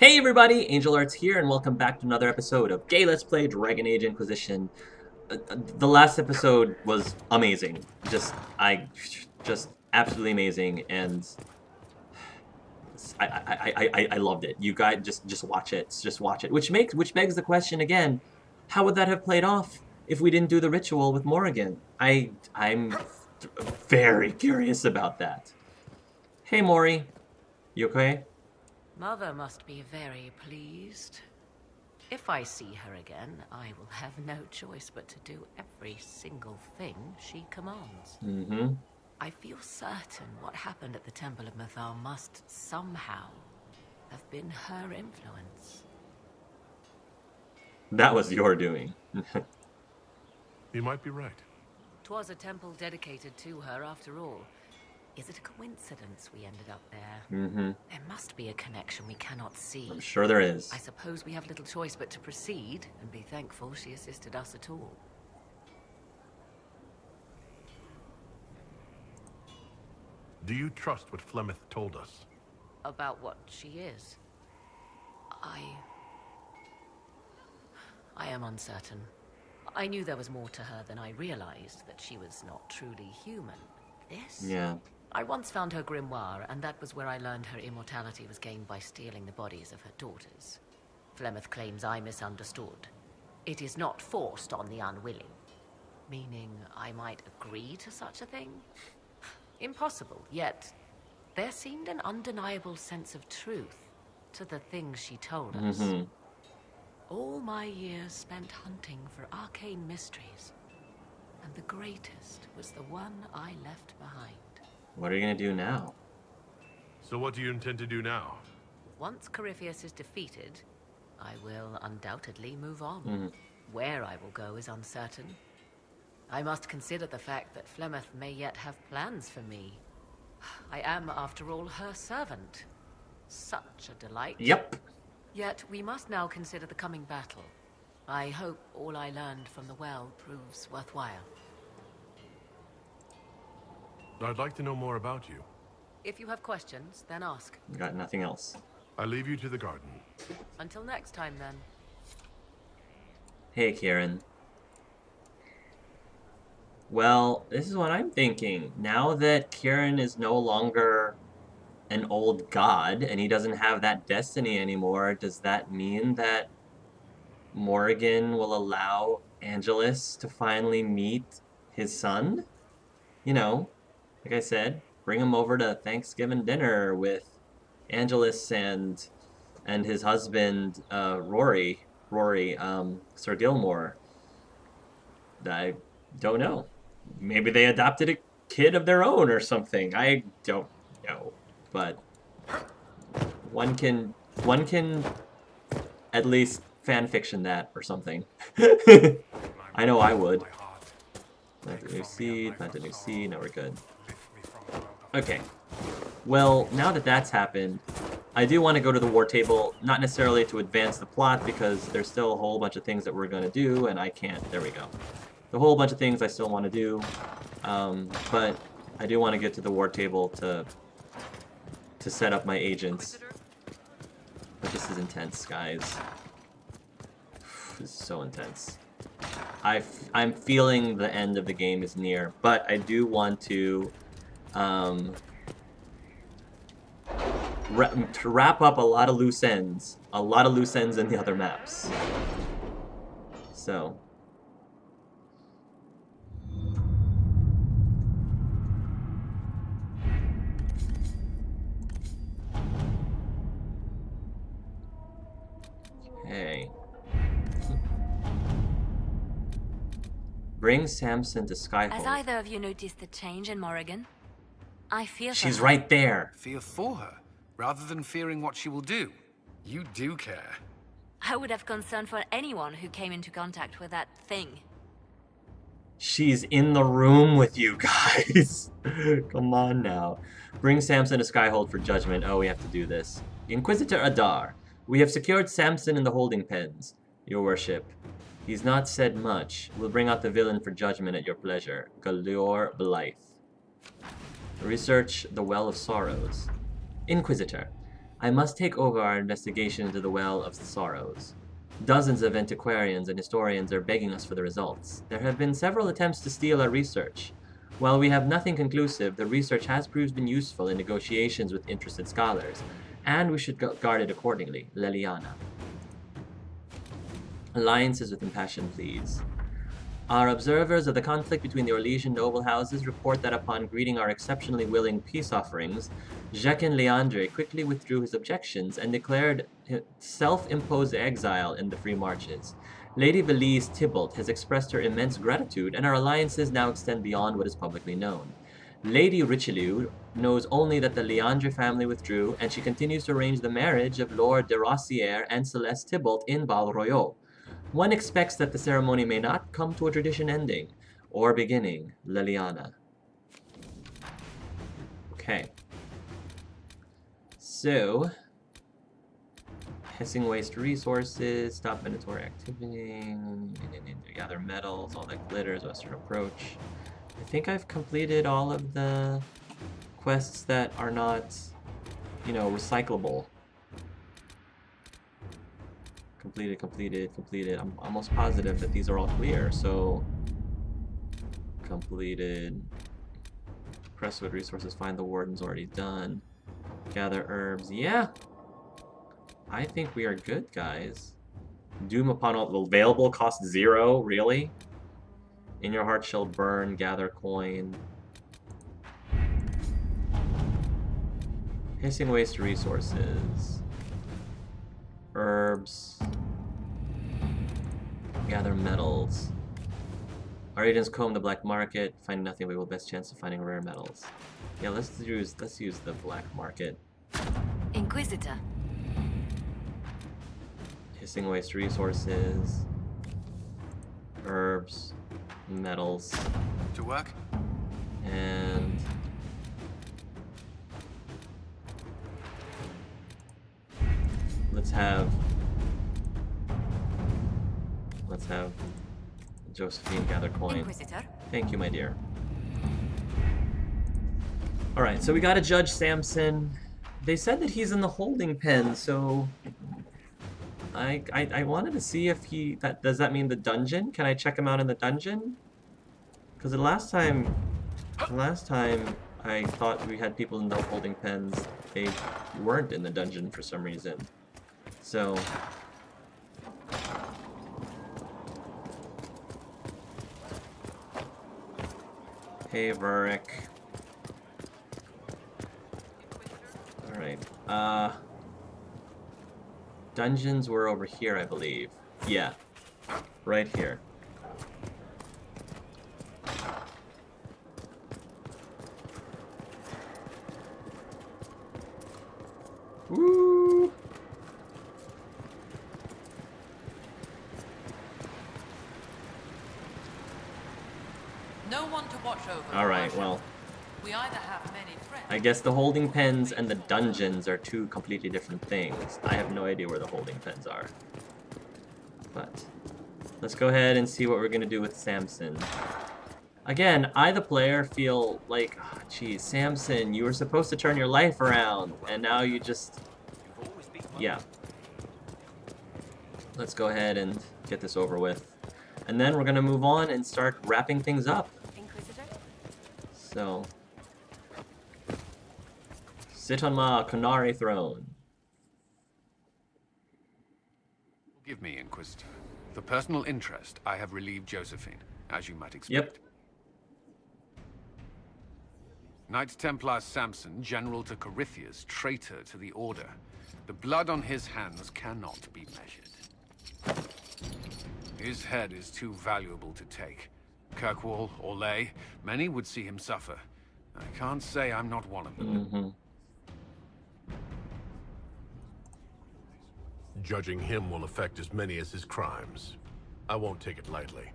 Hey everybody, Angel Arts here, and welcome back to another episode of Gay Let's Play Dragon Age Inquisition. The last episode was amazing. Just absolutely amazing, and I loved it. You guys just watch it, just watch it. Which begs the question again: how would that have played off if we didn't do the ritual with Morrigan? I'm very curious about that. Hey Mori, you okay? Mother must be very pleased. If I see her again, I will have no choice but to do every single thing she commands. Mm-hmm. I feel certain what happened at the Temple of Mathar must somehow have been her influence. That was your doing. You might be right. 'Twas a temple dedicated to her after all. Is it a coincidence we ended up there? Mm-hmm. There must be a connection we cannot see. I'm sure there is. I suppose we have little choice but to proceed and be thankful she assisted us at all. Do you trust what Flemeth told us? About what she is. I am uncertain. I knew there was more to her than I realized, that she was not truly human. This? Yeah. I once found her grimoire, and that was where I learned her immortality was gained by stealing the bodies of her daughters. Flemeth claims I misunderstood. It is not forced on the unwilling. Meaning I might agree to such a thing? Impossible, yet there seemed an undeniable sense of truth to the things she told us. Mm-hmm. All my years spent hunting for arcane mysteries, and the greatest was the one I left behind. What are you gonna do now? So what do you intend to do now? Once Corypheus is defeated, I will undoubtedly move on. Mm-hmm. Where I will go is uncertain. I must consider the fact that Flemeth may yet have plans for me. I am, after all, her servant. Such a delight. Yep. Yet we must now consider the coming battle. I hope all I learned from the well proves worthwhile. I'd like to know more about you. If you have questions, then ask. Got nothing else. I leave you to the garden. Until next time, then. Hey, Kieran. Well, this is what I'm thinking. Now that Kieran is no longer an old god, and he doesn't have that destiny anymore, does that mean that Morrigan will allow Angelus to finally meet his son? You know, like I said, bring him over to Thanksgiving dinner with Angelus and his husband, Rory, Sir Gilmore. I don't know. Maybe they adopted a kid of their own or something. I don't know. But one can at least fan fiction that or something. I know I would. Plant a new seed, plant a new seed, now we're good. Okay. Well, now that that's happened, I do want to go to the war table, not necessarily to advance the plot, because there's still a whole bunch of things that we're going to do, and I can't. There we go. A whole bunch of things I still want to do, but I do want to get to the war table to set up my agents. But this is intense, guys. This is so intense. I'm feeling the end of the game is near, but I do want to wrap up a lot of loose ends. A lot of loose ends in the other maps. So. Okay. Bring Samson to Skyhold. Has either of you noticed the change in Morrigan? I fear for She's her. right there. Fear for her, rather than fearing what she will do. You do care. I would have concern for anyone who came into contact with that thing. She's in the room with you guys. Come on now. Bring Samson to Skyhold for judgment. Oh, we have to do this. Inquisitor Adar. We have secured Samson in the holding pens, your worship. He's not said much. We'll bring out the villain for judgment at your pleasure. Galore Blythe. Research the Well of Sorrows. Inquisitor. I must take over our investigation into the Well of Sorrows. Dozens of antiquarians and historians are begging us for the results. There have been several attempts to steal our research. While we have nothing conclusive, the research has proven useful in negotiations with interested scholars, and we should guard it accordingly. Leliana. Alliances with impassioned pleas. Our observers of the conflict between the Orlesian noble houses report that upon greeting our exceptionally willing peace offerings, Jacques Leandre quickly withdrew his objections and declared self-imposed exile in the Free Marches. Lady Valise Tybalt has expressed her immense gratitude, and our alliances now extend beyond what is publicly known. Lady Richelieu knows only that the Leandre family withdrew, and she continues to arrange the marriage of Lord de Rossière and Celeste Tybalt in Val-Royaux. One expects that the ceremony may not come to a tradition ending or beginning. Leliana. Okay. So, hissing waste resources, stop mandatory activity, gather metals, all that glitters, western approach. I think I've completed all of the quests that are not, recyclable. Completed. I'm almost positive that these are all clear, so completed. Crestwood resources, find the warden's already done. Gather herbs, yeah. I think we are good, guys. Doom upon all available, cost 0, really? In your heart shall burn, gather coin. Hissing waste resources. Herbs. Gather metals. Our agents comb the black market. Find nothing, we will best chance of finding rare metals. Yeah, let's use the black market. Inquisitor. Hissing waste resources. Herbs. Metals. To work? And let's have Josephine gather coin. Inquisitor. Thank you, my dear. Alright, so we gotta judge Samson. They said that he's in the holding pen, so I wanted to see if does that mean the dungeon? Can I check him out in the dungeon? Because the last time I thought we had people in the holding pens, they weren't in the dungeon for some reason. So hey, Verrick. Alright, dungeons were over here, I believe. Yeah, right here. Woo! No one to watch over. Alright, well, We either have many friends. I guess the holding pens and the dungeons are two completely different things. I have no idea where the holding pens are. But let's go ahead and see what we're gonna do with Samson. Again, I, the player, feel like, oh, geez, Samson, you were supposed to turn your life around, and now you just... Yeah. Let's go ahead and get this over with. And then we're gonna move on and start wrapping things up. Inquisitor? So... sit on my Canary throne. Forgive me, Inquisitor. For personal interest, I have relieved Josephine, as you might expect. Yep. Knight Templar Samson, General to Corypheus, traitor to the Order. The blood on his hands cannot be measured. His head is too valuable to take. Kirkwall, Orlais, many would see him suffer. I can't say I'm not one of them. Mm-hmm. Judging him will affect as many as his crimes. I won't take it lightly.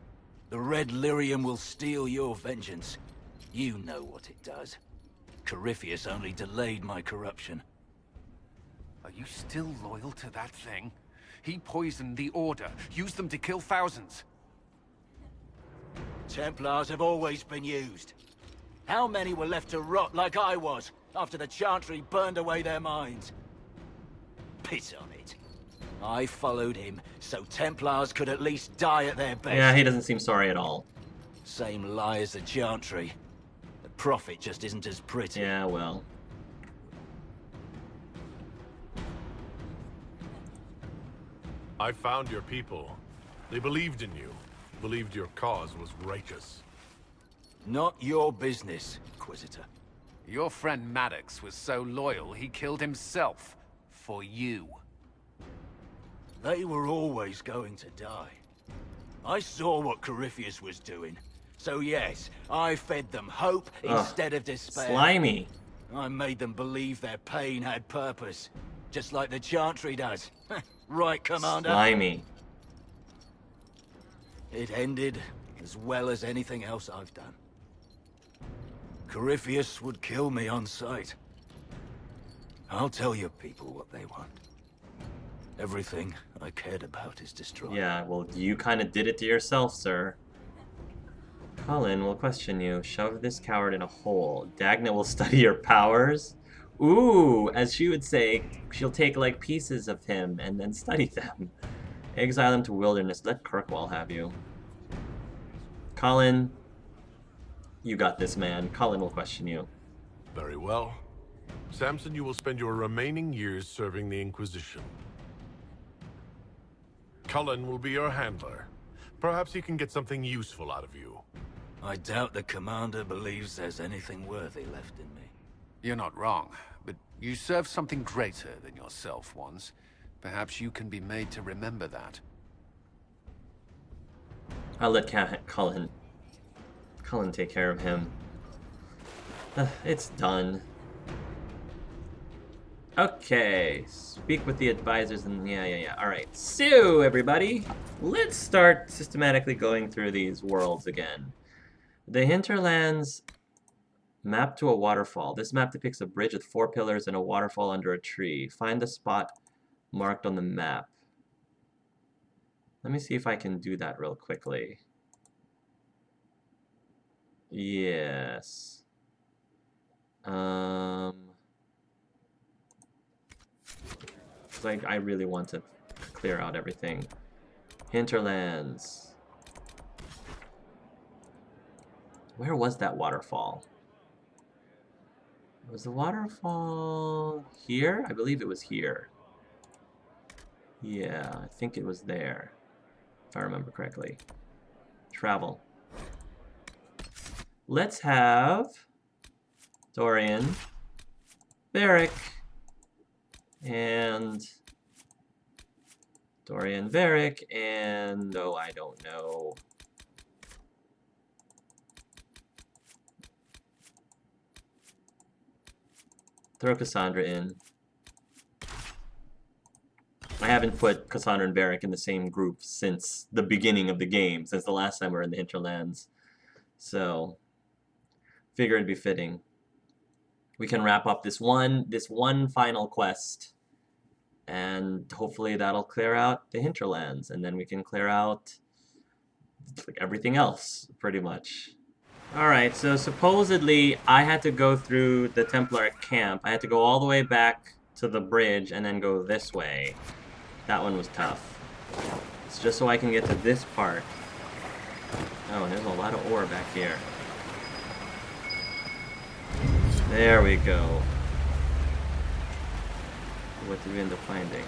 The Red Lyrium will steal your vengeance. You know what it does. Corypheus only delayed my corruption. Are you still loyal to that thing? He poisoned the Order, used them to kill thousands. Templars have always been used. How many were left to rot like I was, after the Chantry burned away their minds? Spit on it. I followed him so Templars could at least die at their best. Yeah, he doesn't seem sorry at all. Same lie as the Chantry. The Prophet just isn't as pretty. Yeah, well. I found your people. They believed in you. Believed your cause was righteous. Not your business, Inquisitor. Your friend Maddox was so loyal, he killed himself. For you. They were always going to die. I saw what Corypheus was doing. So yes, I fed them hope instead of despair. Slimy. I made them believe their pain had purpose. Just like the Chantry does. Right, Commander? Slimy. It ended as well as anything else I've done. Corypheus would kill me on sight. I'll tell your people what they want. Everything I cared about is destroyed. Yeah, well, you kind of did it to yourself, sir. Colin will question you. Shove this coward in a hole. Dagna will study your powers. Ooh, as she would say, she'll take like pieces of him and then study them. Exile him to wilderness. Let Kirkwall have you. Colin, you got this, man. Colin will question you. Very well. Samson, you will spend your remaining years serving the Inquisition. Cullen will be your handler. Perhaps he can get something useful out of you. I doubt the Commander believes there's anything worthy left in me. You're not wrong, but you served something greater than yourself once. Perhaps you can be made to remember that. I'll let Cullen take care of him. It's done. Okay, speak with the advisors and yeah. Alright, so everybody, let's start systematically going through these worlds again. The hinterlands map to a waterfall. This map depicts a bridge with 4 pillars and a waterfall under a tree. Find the spot marked on the map. Let me see if I can do that real quickly. Yes. Like, I really want to clear out everything. Hinterlands. Where was that waterfall? Was the waterfall here? I believe it was here. Yeah, I think it was there, if I remember correctly. Travel. Let's have Dorian, Varric, and Dorian, Varric, and oh, I don't know. Throw Cassandra in. I haven't put Cassandra and Varric in the same group since the beginning of the game, since the last time we were in the Hinterlands. So, figure it'd be fitting. We can wrap up this one final quest, and hopefully that'll clear out the Hinterlands, and then we can clear out like everything else, pretty much. Alright, so supposedly I had to go through the Templar camp. I had to go all the way back to the bridge and then go this way. That one was tough. It's just so I can get to this part. Oh, and there's a lot of ore back here. There we go. What did we end up finding?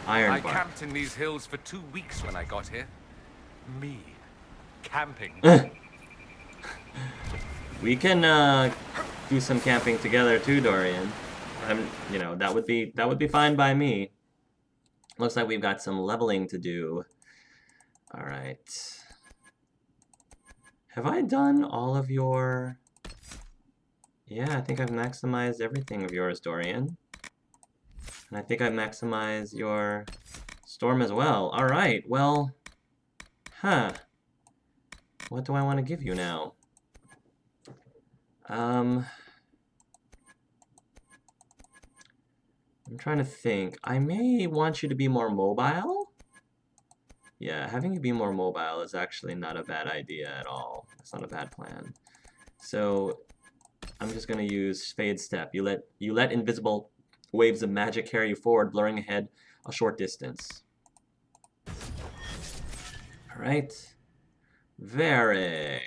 Iron I bar. camped in these hills for 2 weeks when I got here. Me. Camping. We can do some camping together too, Dorian. You know, that would be fine by me. Looks like we've got some leveling to do. All right. Have I done all of your? Yeah, I think I've maximized everything of yours, Dorian. And I think I maximized your storm as well. All right. Well, huh. What do I want to give you now? I'm trying to think. I may want you to be more mobile. Yeah, having you be more mobile is actually not a bad idea at all. It's not a bad plan. So I'm just gonna use Fade Step. You let invisible Waves of magic carry you forward, blurring ahead a short distance. Alright. Varric.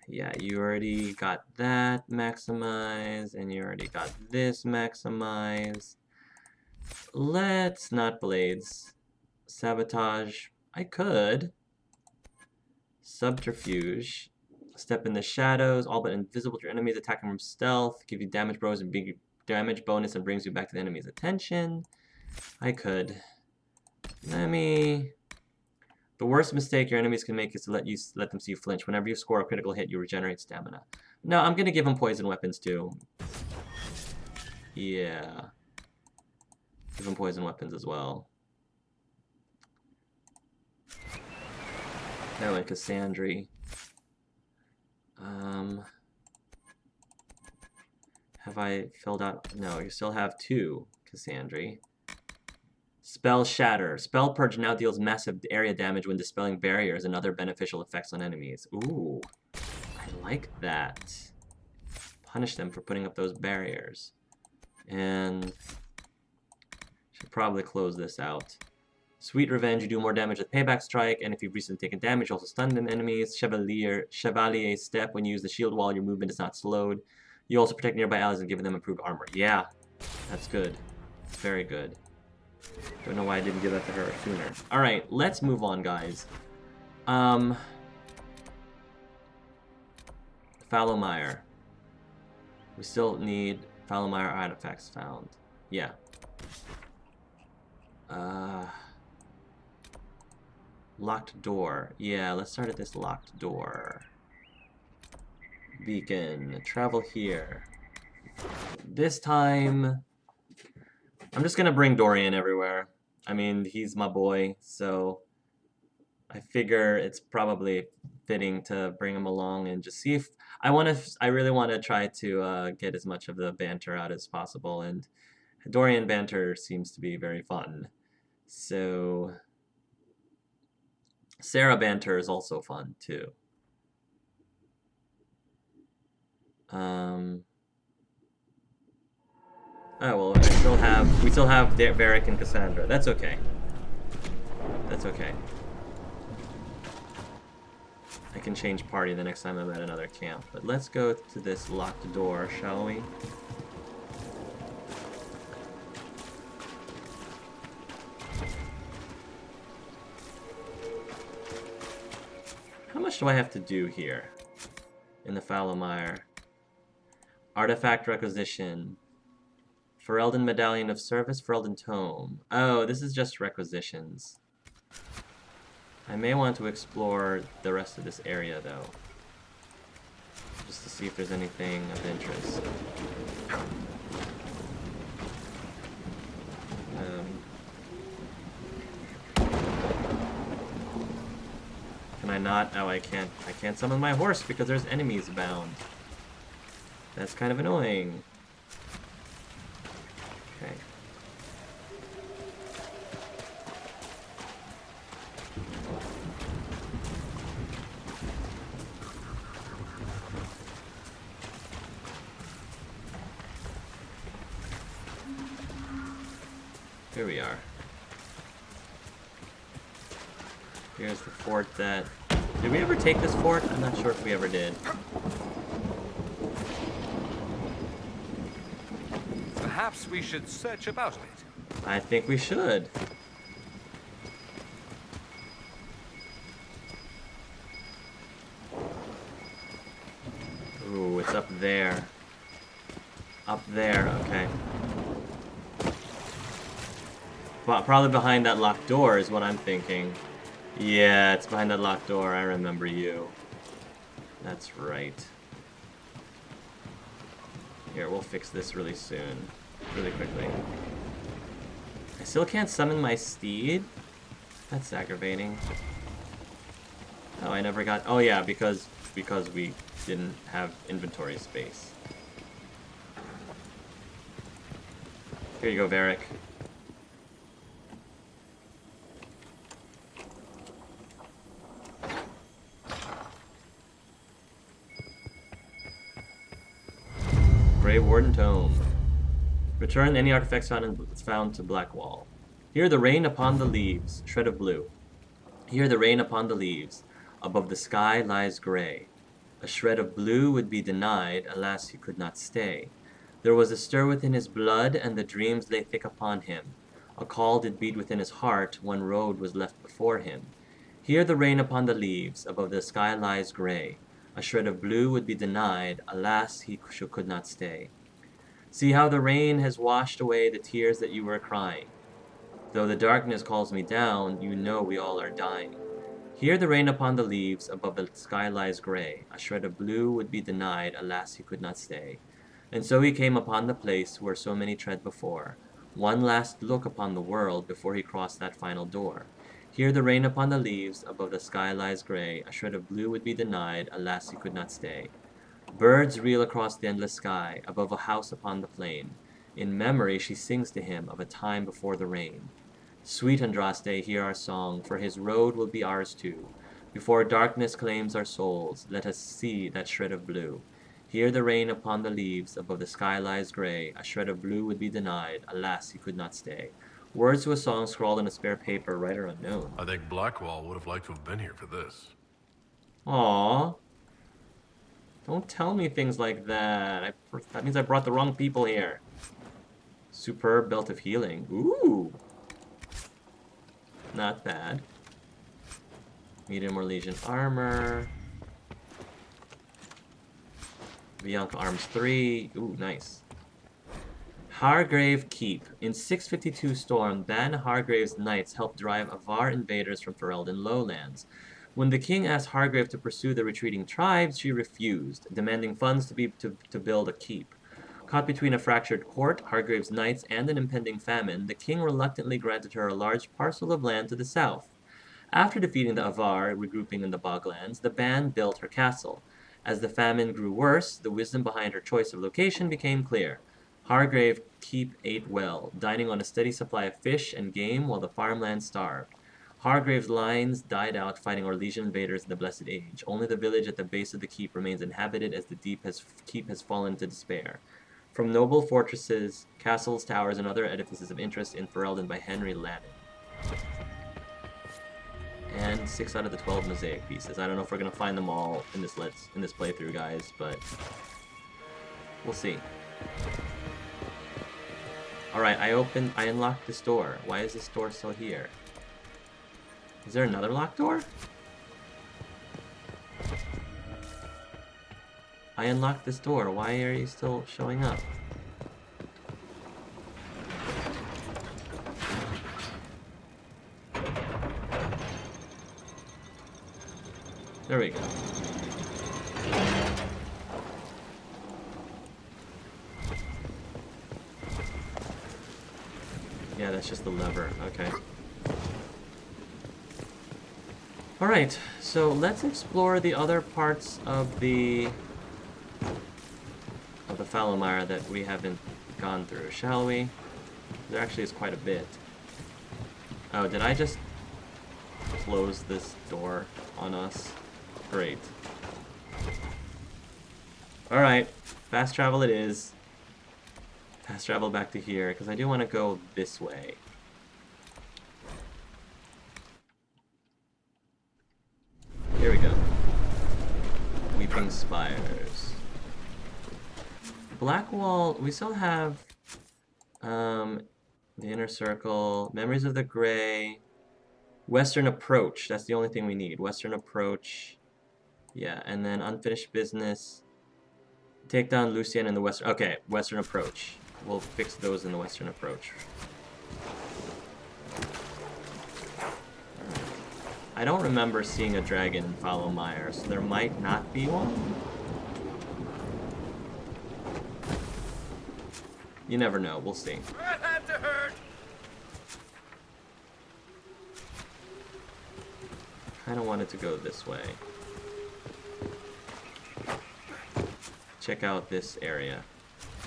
Yeah, you already got that maximized, and you already got this maximized. Let's not blades. Sabotage. I could. Subterfuge. Step in the shadows, all but invisible to your enemies, attacking from stealth, give you damage bros and big damage bonus and brings you back to the enemy's attention. I could. The worst mistake your enemies can make is to let them see you flinch. Whenever you score a critical hit, you regenerate stamina. No, I'm gonna give him poison weapons too. Yeah. Give him poison weapons as well. I like Cassandra. Have I filled out? No, you still have 2, Cassandra. Spell Shatter. Spell Purge now deals massive area damage when dispelling barriers and other beneficial effects on enemies. Ooh, I like that. Punish them for putting up those barriers. And should probably close this out. Sweet Revenge, you do more damage with Payback Strike, and if you've recently taken damage, you also stun them enemies. Chevalier Step, when you use the shield wall, your movement is not slowed. You also protect nearby allies and give them improved armor. Yeah, that's good. It's very good. Don't know why I didn't give that to her sooner. Alright, let's move on, guys. Fallowmire. We still need Fallowmire artifacts found. Yeah. Locked door. Yeah, let's start at this locked door. Beacon. Travel here. This time, I'm just gonna bring Dorian everywhere. I mean, he's my boy, so I figure it's probably fitting to bring him along and just see if I really want to try to get as much of the banter out as possible, and Dorian banter seems to be very fun. So Sarah banter is also fun too. Oh well, we still have Varric and Cassandra. That's okay. That's okay. I can change party the next time I'm at another camp. But let's go to this locked door, shall we? How much do I have to do here in the Fallowmire? Artifact requisition. Ferelden Medallion of Service, Ferelden Tome. Oh, this is just requisitions. I may want to explore the rest of this area, though. Just to see if there's anything of interest. Can I not? Oh, I can't. I can't summon my horse because there's enemies bound. That's kind of annoying. Okay. Here we are. Here's the fort that... Did we ever take this fort? I'm not sure if we ever did. Perhaps we should search about it. I think we should. Ooh, it's up there. Up there, okay. Well, probably behind that locked door is what I'm thinking. Yeah, it's behind that locked door. I remember you. That's right. Here, we'll fix this really soon. Really quickly. I still can't summon my steed? That's aggravating. Oh, I never got... Oh yeah, because we didn't have inventory space. Here you go, Varric. Grey Warden Tome. Return any artifacts found to Blackwall. Hear the rain upon the leaves, shred of blue. Hear the rain upon the leaves, above the sky lies grey. A shred of blue would be denied, alas he could not stay. There was a stir within his blood, and the dreams lay thick upon him. A call did beat within his heart, one road was left before him. Hear the rain upon the leaves, above the sky lies grey. A shred of blue would be denied, alas he could not stay. See how the rain has washed away the tears that you were crying. Though the darkness calls me down, you know we all are dying. Hear the rain upon the leaves, above the sky lies grey. A shred of blue would be denied, alas he could not stay. And so he came upon the place where so many tread before. One last look upon the world before he crossed that final door. Hear the rain upon the leaves, above the sky lies grey. A shred of blue would be denied, alas he could not stay. Birds reel across the endless sky, above a house upon the plain. In memory she sings to him of a time before the rain. Sweet Andraste, hear our song, for his road will be ours too. Before darkness claims our souls, let us see that shred of blue. Hear the rain upon the leaves, above the sky lies grey. A shred of blue would be denied, alas he could not stay. Words to a song scrawled on a spare paper, writer unknown. I think Blackwall would have liked to have been here for this. Aww. Don't tell me things like that. That means I brought the wrong people here. Superb belt of healing. Ooh. Not bad. Medium or Legion armor. Bianca arms 3. Ooh, nice. Hargrave Keep. In 652 Storm, Ban Hargrave's knights helped drive Avar invaders from Ferelden lowlands. When the king asked Hargrave to pursue the retreating tribes, she refused, demanding funds to build a keep. Caught between a fractured court, Hargrave's knights, and an impending famine, the king reluctantly granted her a large parcel of land to the south. After defeating the Avar, regrouping in the Boglands, the band built her castle. As the famine grew worse, the wisdom behind her choice of location became clear. Hargrave Keep ate well, dining on a steady supply of fish and game while the farmland starved. Hargrave's lines died out fighting Orlesian invaders in the Blessed Age. Only the village at the base of the keep remains inhabited as the keep has fallen to despair. From noble fortresses, castles, towers, and other edifices of interest in Ferelden by Henry Lannon. And 6 out of the 12 mosaic pieces. I don't know if we're gonna find them all in this playthrough, guys, but we'll see. Alright, I unlocked this door. Why is this door still here? Is there another locked door? I unlocked this door. Why are you still showing up? There we go. Yeah, that's just the lever. Okay. Alright, so let's explore the other parts of the Fallowmire that we haven't gone through, shall we? There actually is quite a bit. Oh, did I just close this door on us? Great. Alright, fast travel it is. Fast travel back to here, because I do want to go this way. Here we go. Weeping Spires. Blackwall, we still have the Inner Circle, Memories of the Grey, Western Approach. That's the only thing we need. Western Approach. Yeah, and then Unfinished Business. Take down Lucien in the Western... Okay, Western Approach. We'll fix those in the Western Approach. I don't remember seeing a dragon in Fallowmire, so there might not be one. You never know. We'll see. That had to hurt. Kind of wanted to go this way. Check out this area.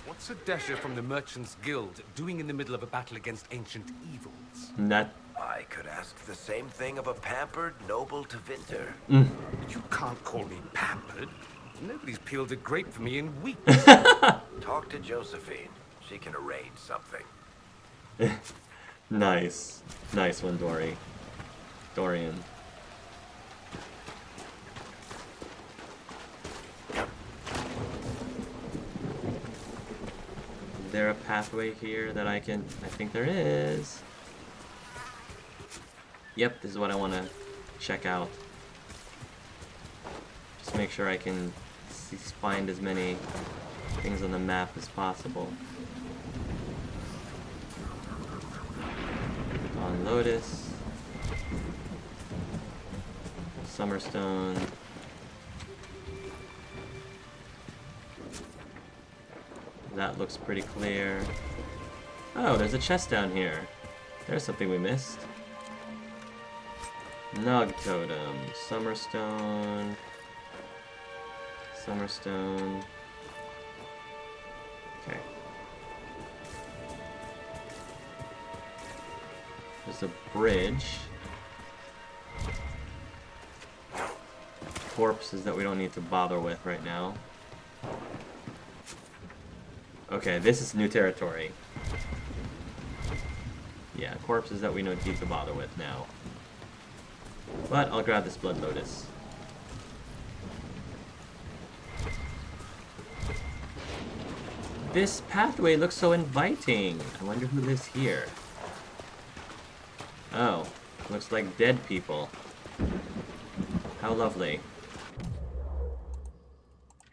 What's a dasher from the Merchants Guild doing in the middle of a battle against ancient evils? That... I could ask the same thing of a pampered noble to Vinter. You can't call me pampered. Nobody's peeled a grape for me in weeks. Talk to Josephine. She can arrange something. Nice. Nice one, Dorian. Is there a pathway here that I can... I think there is. Yep, this is what I want to check out. Just make sure I can find as many things on the map as possible. On Lotus. Summerstone. That looks pretty clear. Oh, there's a chest down here. There's something we missed. Nug Totem. Summerstone. Summerstone. Okay. There's a bridge. Corpses that we don't need to bother with right now. Okay, this is new territory. Yeah, corpses that we don't need to bother with now. But I'll grab this Blood Lotus. This pathway looks so inviting. I wonder who lives here. Oh, looks like dead people. How lovely.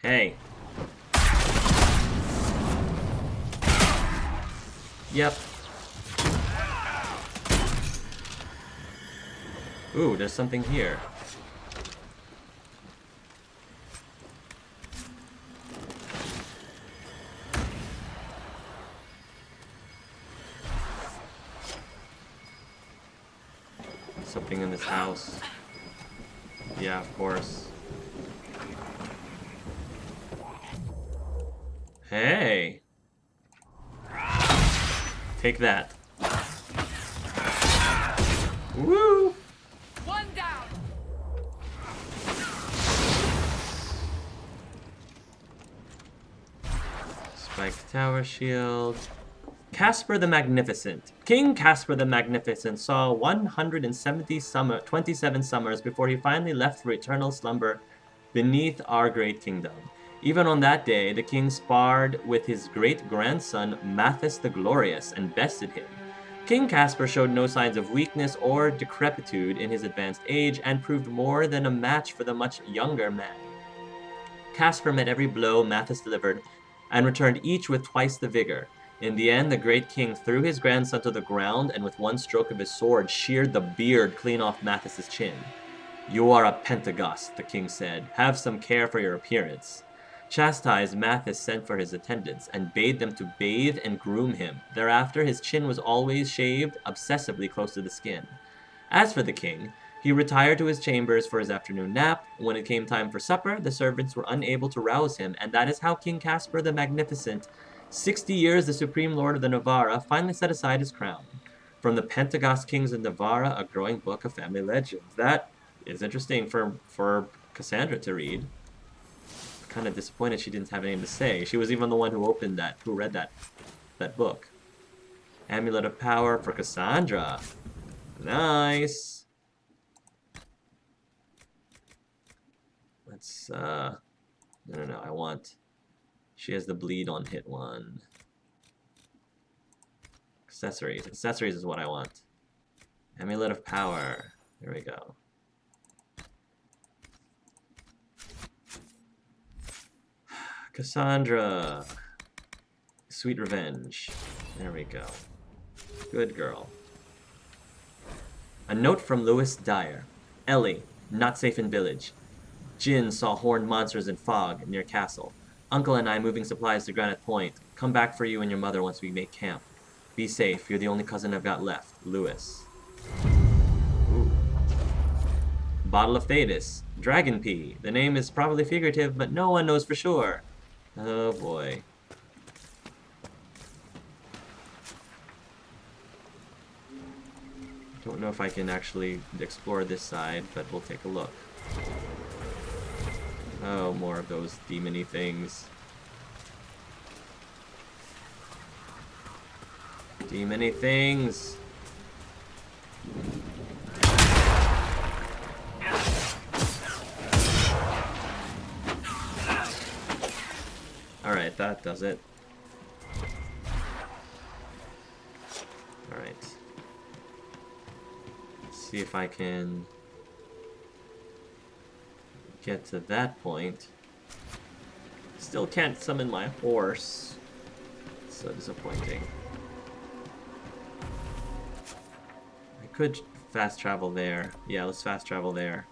Hey. Yep. Ooh, there's something here. Something in this house. Yeah, of course. Hey! Take that. Woo! One down. Spiked tower shield. Caspar the Magnificent. King Caspar the Magnificent saw 27 summers before he finally left for eternal slumber beneath our great kingdom. Even on that day, the king sparred with his great-grandson Mathis the Glorious and bested him. King Caspar showed no signs of weakness or decrepitude in his advanced age and proved more than a match for the much younger man. Caspar met every blow Mathis delivered and returned each with twice the vigor. In the end, the great king threw his grandson to the ground and with one stroke of his sword sheared the beard clean off Mathis's chin. "You are a Pentegost," the king said. "Have some care for your appearance." Chastised, Mathis sent for his attendants and bade them to bathe and groom him. Thereafter, his chin was always shaved, obsessively close to the skin. As for the king, he retired to his chambers for his afternoon nap. When it came time for supper, the servants were unable to rouse him, and that is how King Caspar the Magnificent, 60 years the supreme lord of the Navarra, finally set aside his crown. From the Pentegost Kings of Navarra, a growing book of family legends. That is interesting for Cassandra to read. Kind of disappointed she didn't have anything to say. She was even the one who read that book. Amulet of Power for Cassandra. Nice. Let's no, I want... She has the bleed on hit one. Accessories. Accessories is what I want. Amulet of Power. There we go. Cassandra. Sweet Revenge. There we go. Good girl. A note from Louis Dyer. Ellie, not safe in village. Jin saw horned monsters in fog near castle. Uncle and I moving supplies to Granite Point. Come back for you and your mother once we make camp. Be safe. You're the only cousin I've got left. Louis. Ooh. Bottle of Thetis. Dragon Pea. The name is probably figurative, but no one knows for sure. Oh boy. Don't know if I can actually explore this side, but we'll take a look. Oh, more of those demon-y things. Demon-y things! Alright, that does it. Alright. Let's see if I can get to that point. Still can't summon my horse. So disappointing. I could fast travel there. Yeah, let's fast travel there.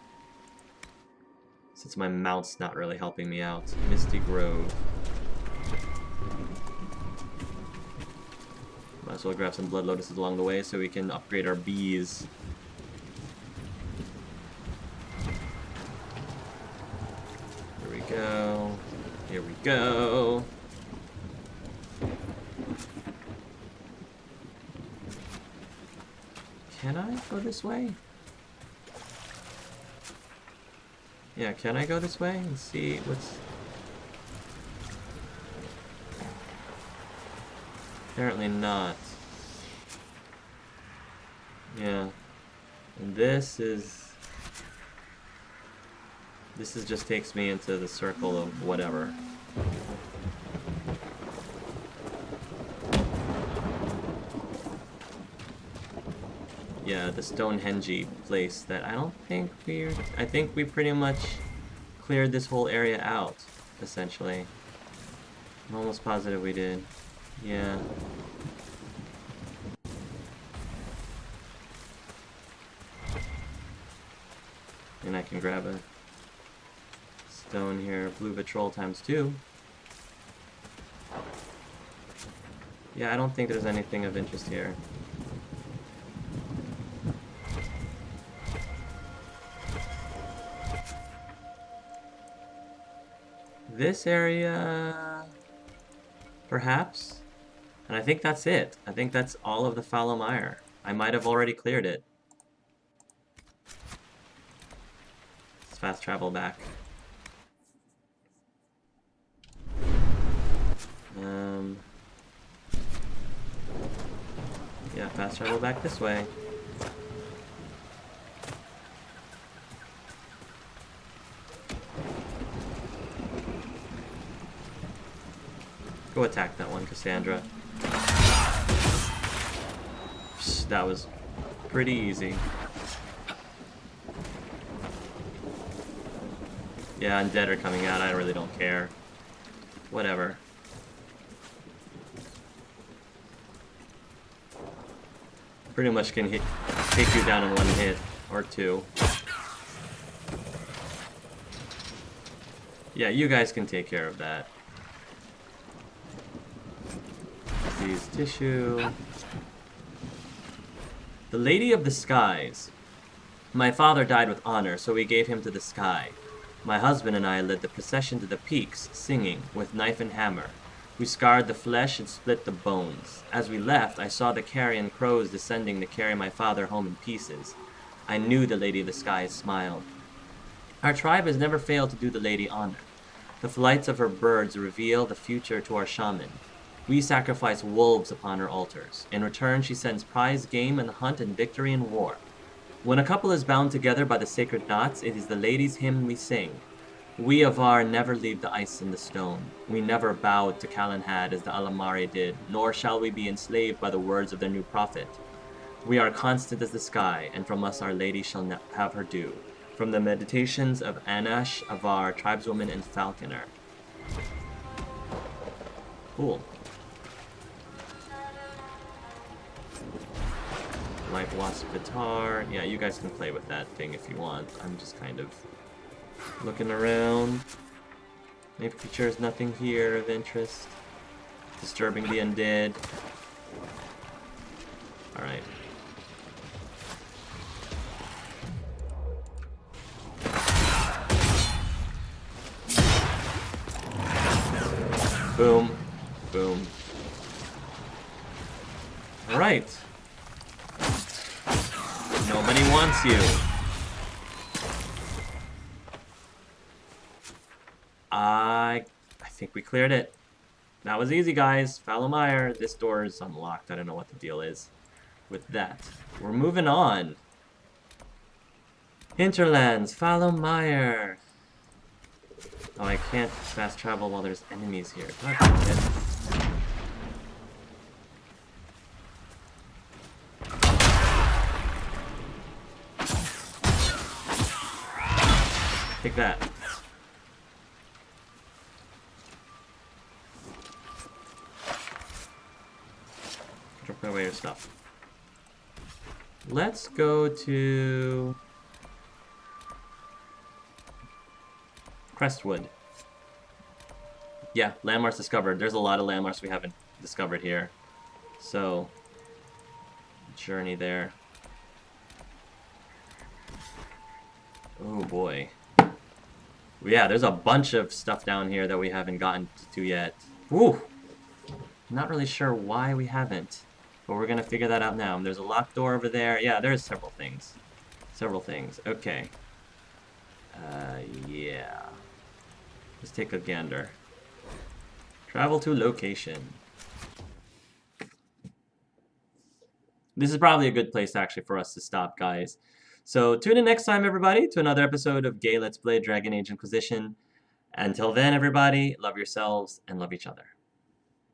Since my mount's not really helping me out. Misty Grove. Might as well grab some blood lotuses along the way so we can upgrade our bees. Here we go. Here we go. Can I go this way? Yeah, can I go this way and see what's... Apparently not. Yeah. And this just takes me into the circle of whatever. Yeah, the Stonehenge place that I don't think I think we pretty much cleared this whole area out, essentially. I'm almost positive we did. Yeah. And I can grab a stone here. Blue Vitrol ×2. Yeah, I don't think there's anything of interest here. This area... perhaps? And I think that's it. I think that's all of the Fallow Mire. I might have already cleared it. Let's fast travel back. Yeah, fast travel back this way. Go attack that one, Cassandra. That was pretty easy. Yeah, undead are coming out. I really don't care. Whatever. Pretty much can take you down in one hit or two. Yeah, you guys can take care of that. Disease tissue. The Lady of the Skies. My father died with honor, so we gave him to the sky. My husband and I led the procession to the peaks, singing, with knife and hammer. We scarred the flesh and split the bones. As we left, I saw the carrion crows descending to carry my father home in pieces. I knew the Lady of the Skies smiled. Our tribe has never failed to do the lady honor. The flights of her birds reveal the future to our shaman. We sacrifice wolves upon her altars. In return, she sends prize game in the hunt and victory in war. When a couple is bound together by the sacred knots, it is the lady's hymn we sing. We of Var never leave the ice and the stone. We never bowed to Calenhad as the Alamari did, nor shall we be enslaved by the words of their new prophet. We are constant as the sky, and from us our lady shall have her due. From the meditations of Anash, Avar, tribeswoman, and falconer. Cool. Light Wasp guitar. Yeah, you guys can play with that thing if you want. I'm just kind of looking around. Maybe there's nothing here of interest. Disturbing the undead. Alright. Boom. Boom. Alright. Nobody wants you. I think we cleared it. That was easy, guys. Fallowmire. This door is unlocked. I don't know what the deal is with that. We're moving on. Hinterlands, Fallowmire. Oh, I can't fast travel while there's enemies here. Take that. Drop away your stuff. Let's go to Crestwood. Yeah, landmarks discovered. There's a lot of landmarks we haven't discovered here. So, journey there. Oh boy. Yeah, there's a bunch of stuff down here that we haven't gotten to yet. Woo! Not really sure why we haven't, but we're gonna figure that out now. There's a locked door over there. Yeah, there's several things. Several things. Okay. Yeah. Let's take a gander. Travel to location. This is probably a good place actually for us to stop, guys. So tune in next time, everybody, to another episode of Gay Let's Play Dragon Age Inquisition. Until then, everybody, love yourselves and love each other.